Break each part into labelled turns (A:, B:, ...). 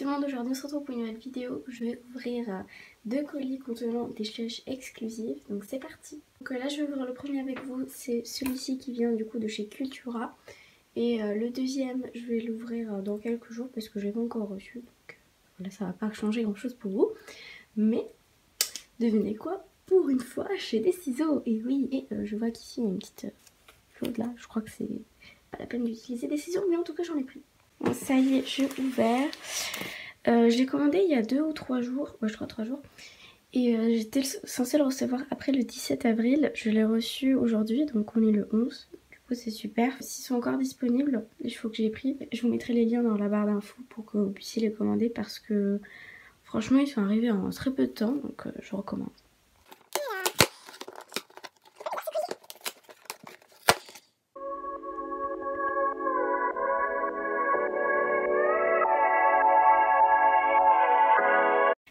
A: tout le monde, aujourd'hui on se retrouve pour une nouvelle vidéo. Je vais ouvrir 2 colis contenant des slushs exclusifs, donc c'est parti. Donc là je vais ouvrir le premier avec vous, c'est celui-ci qui vient du coup de chez Cultura. Et le deuxième je vais l'ouvrir dans quelques jours parce que je l'ai pas encore reçu. Donc là ça va pas changer grand chose pour vous. Mais devinez quoi, pour une fois j'ai des ciseaux. Et oui, et je vois qu'ici il y a une petite chose là, je crois que c'est pas la peine d'utiliser des ciseaux, mais en tout cas j'en ai pris. Bon, ça y est, j'ai ouvert. Je l'ai commandé il y a 2 ou 3 jours, ouais je crois 3 jours. Et j'étais censée le recevoir après le 17 avril. Je l'ai reçu aujourd'hui, donc on est le 11. Du coup c'est super. S'ils sont encore disponibles, il faut que j'ai pris. Je vous mettrai les liens dans la barre d'infos pour que vous puissiez les commander parce que franchement ils sont arrivés en très peu de temps, donc je recommande.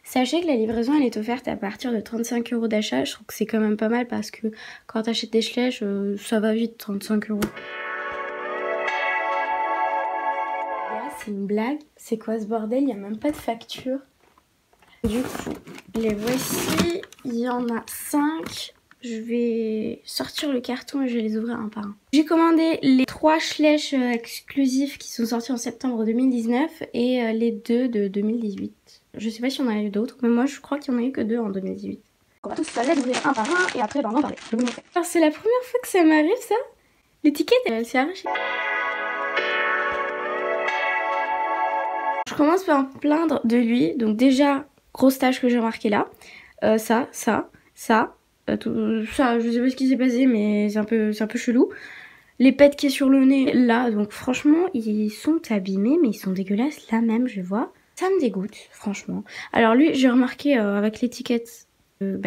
A: Sachez que la livraison elle est offerte à partir de 35 € d'achat. Je trouve que c'est quand même pas mal parce que quand t'achètes des slushs, ça va vite 35 €. C'est une blague. C'est quoi ce bordel? Il n'y a même pas de facture. Du coup, les voici. Il y en a 5. Je vais sortir le carton et je vais les ouvrir un par un. J'ai commandé les 3 slushs exclusifs qui sont sortis en septembre 2019 et les 2 de 2018. Je sais pas si on en a eu d'autres, mais moi je crois qu'il y en a eu que 2 en 2018. On va tous les ouvrir un par un et après on va en parler. Je vais vous montrer. Alors c'est la première fois que ça m'arrive ça. L'étiquette elle s'est arrachée. Je commence par me plaindre de lui. Donc déjà, grosse tache que j'ai remarqué là. Ça, tout ça, je sais pas ce qui s'est passé, mais c'est un peu chelou. Les pets qui est sur le nez là, donc franchement, ils sont abîmés, mais ils sont dégueulasses là même, je vois. Ça me dégoûte, franchement. Alors lui, j'ai remarqué avec l'étiquette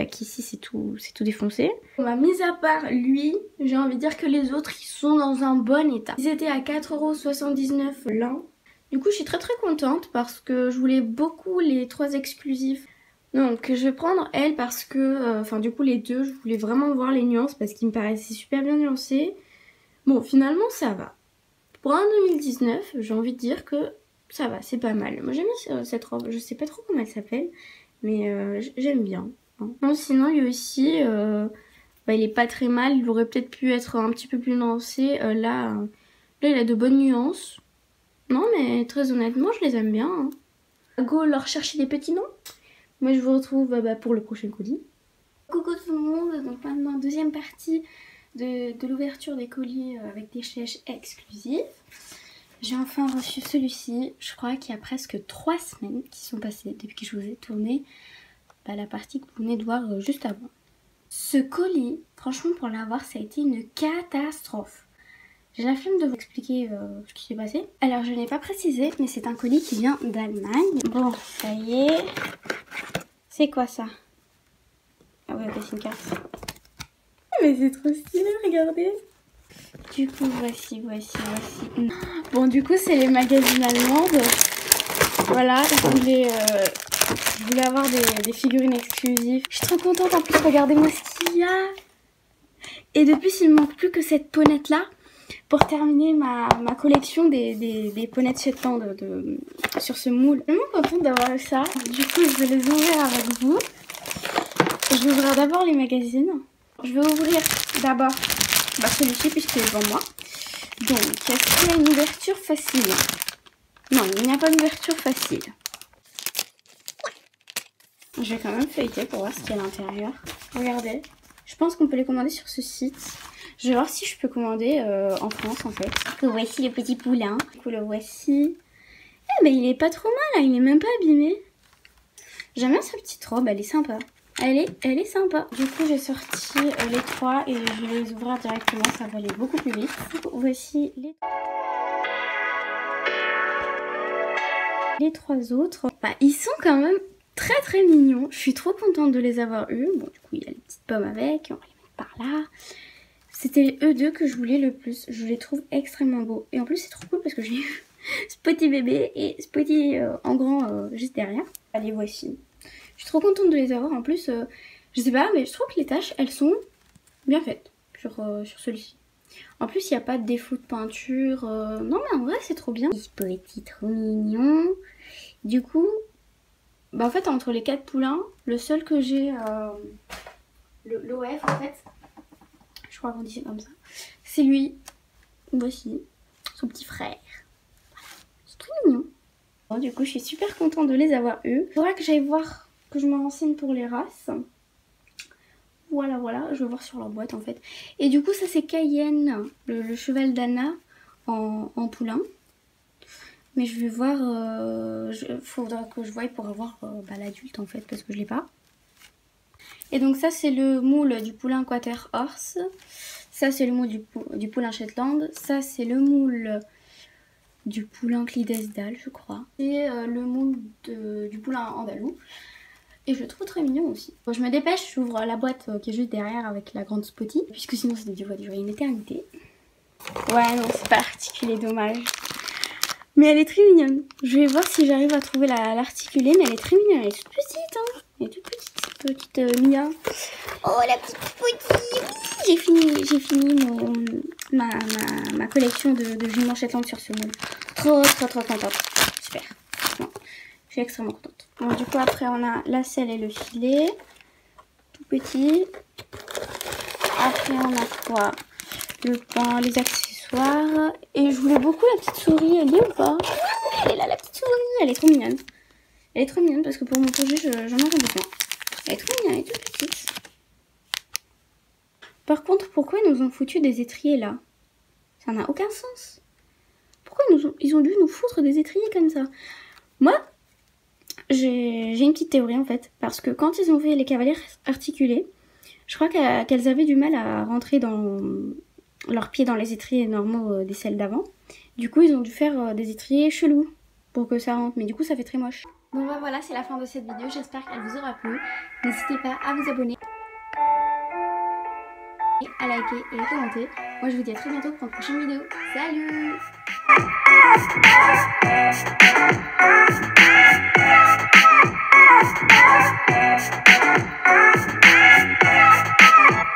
A: qu'ici c'est tout défoncé. Mis à part lui, j'ai envie de dire que les autres, ils sont dans un bon état. Ils étaient à 4,79 € l'un. Du coup, je suis très contente parce que je voulais beaucoup les 3 exclusifs. Donc, je vais prendre elle parce que, enfin du coup les 2, je voulais vraiment voir les nuances parce qu'ils me paraissaient super bien nuancés. Bon, finalement ça va. Pour un 2019, j'ai envie de dire que ça va, c'est pas mal. Moi j'aime bien cette robe, je sais pas trop comment elle s'appelle, mais j'aime bien. Non, sinon lui aussi, il est pas très mal, il aurait peut-être pu être un petit peu plus nuancé. Là, il a de bonnes nuances. Non mais très honnêtement, je les aime bien. Go leur chercher des petits noms. Moi je vous retrouve pour le prochain colis. Coucou tout le monde, donc maintenant deuxième partie de l'ouverture des colis avec des slushs exclusifs. J'ai enfin reçu celui-ci, je crois qu'il y a presque 3 semaines qui sont passées depuis que je vous ai tourné la partie que vous venez de voir juste avant. Ce colis, franchement pour l'avoir ça a été une catastrophe. J'ai la flemme de vous expliquer ce qui s'est passé. Alors je n'ai pas précisé mais c'est un colis qui vient d'Allemagne. Bon ça y est. C'est quoi ça? Ah ouais, c'est une carte. Mais c'est trop stylé, regardez. Du coup, voici. Bon, du coup, c'est les magazines allemandes. Voilà, je voulais avoir des figurines exclusives. Je suis trop contente, en plus, regardez-moi ce qu'il y a. Et depuis, il me manque plus que cette ponette là pour terminer ma collection des ponettes Shetland sur ce moule. Je suis vraiment contente d'avoir ça. Du coup, je vais les ouvrir avec vous. Je vais ouvrir d'abord les magazines. Je vais ouvrir d'abord celui-ci puisqu'il est devant moi. Donc, est-ce qu'il y a une ouverture facile? Non, il n'y a pas d'ouverture facile. Je vais quand même feuilleter pour voir ce qu'il y a à l'intérieur. Regardez. Je pense qu'on peut les commander sur ce site. Je vais voir si je peux commander en France en fait. Voici le petit poulain. Du coup, le voici. Eh mais il est pas trop mal là, il est même pas abîmé. J'aime bien sa petite robe, elle est sympa. Elle est sympa. Du coup, j'ai sorti les 3 et je vais les ouvrir directement. Ça va aller beaucoup plus vite. Voici les 3 autres. Ils sont quand même très mignons. Je suis trop contente de les avoir eus. Bon, du coup, il y a les petites pommes avec. On va les mettre par là. C'était eux 2 que je voulais le plus. Je les trouve extrêmement beaux. Et en plus, c'est trop cool parce que j'ai eu Spotty bébé et Spotty en grand juste derrière. Les voici. Je suis trop contente de les avoir. En plus, je sais pas, mais je trouve que les taches, elles sont bien faites sur celui-ci. En plus, il n'y a pas de défaut de peinture. Non, mais en vrai, c'est trop bien. Petit trop mignon. Du coup, bah en fait entre les 4 poulains, le seul que j'ai, l'OF en fait, je crois qu'on dit comme ça, c'est lui. Voici, son petit frère. C'est très mignon. Bon, du coup, je suis super contente de les avoir eus. Il faudra que j'aille voir, que je me renseigne pour les races. Voilà, voilà, je vais voir sur leur boîte en fait. Et du coup, ça c'est Cayenne, le cheval d'Anna en poulain. Mais je vais voir, faudra que je voie pour avoir l'adulte en fait, parce que je l'ai pas. Et donc ça c'est le moule du poulain Quarter Horse. Ça c'est le moule du poulain Shetland. Ça c'est le moule du poulain Clydesdale, je crois. Et le moule du poulain Andalou. Et je le trouve très mignon aussi. Bon, je me dépêche, j'ouvre la boîte qui est juste derrière avec la grande spotty. Puisque sinon ça va durer une éternité. Ouais, non, c'est pas articulé, dommage. Mais elle est très mignonne. Je vais voir si j'arrive à trouver l'articuler, mais elle est très mignonne. Elle est toute petite, hein. Elle est toute petite Mia. Oh, la petite petite. J'ai fini ma collection de juments Shetland sur ce moule. Trop contente. Super. Non, je suis extrêmement contente. Bon, du coup, après, on a la selle et le filet. Tout petit. Après, on a quoi? Le pain, les accessoires. Et je voulais beaucoup la petite souris. Elle est ou pas? Elle est là, la petite souris. Elle est trop mignonne. Elle est trop mignonne parce que pour mon projet, j'en aurais besoin. Elle est trop mignonne, elle est toute petite. Par contre, pourquoi ils nous ont foutu des étriers là? Ça n'a aucun sens. Pourquoi ils ont dû nous foutre des étriers comme ça? Moi, j'ai une petite théorie en fait. Parce que quand ils ont fait les cavaliers articulés, je crois qu'elles avaient du mal à rentrer leurs pieds dans les étriers normaux des selles d'avant. Du coup, ils ont dû faire des étriers chelous pour que ça rentre. Mais du coup, ça fait très moche. Bon bah voilà, c'est la fin de cette vidéo. J'espère qu'elle vous aura plu. N'hésitez pas à vous abonner, à liker et à commenter. Moi, je vous dis à très bientôt pour une prochaine vidéo. Salut!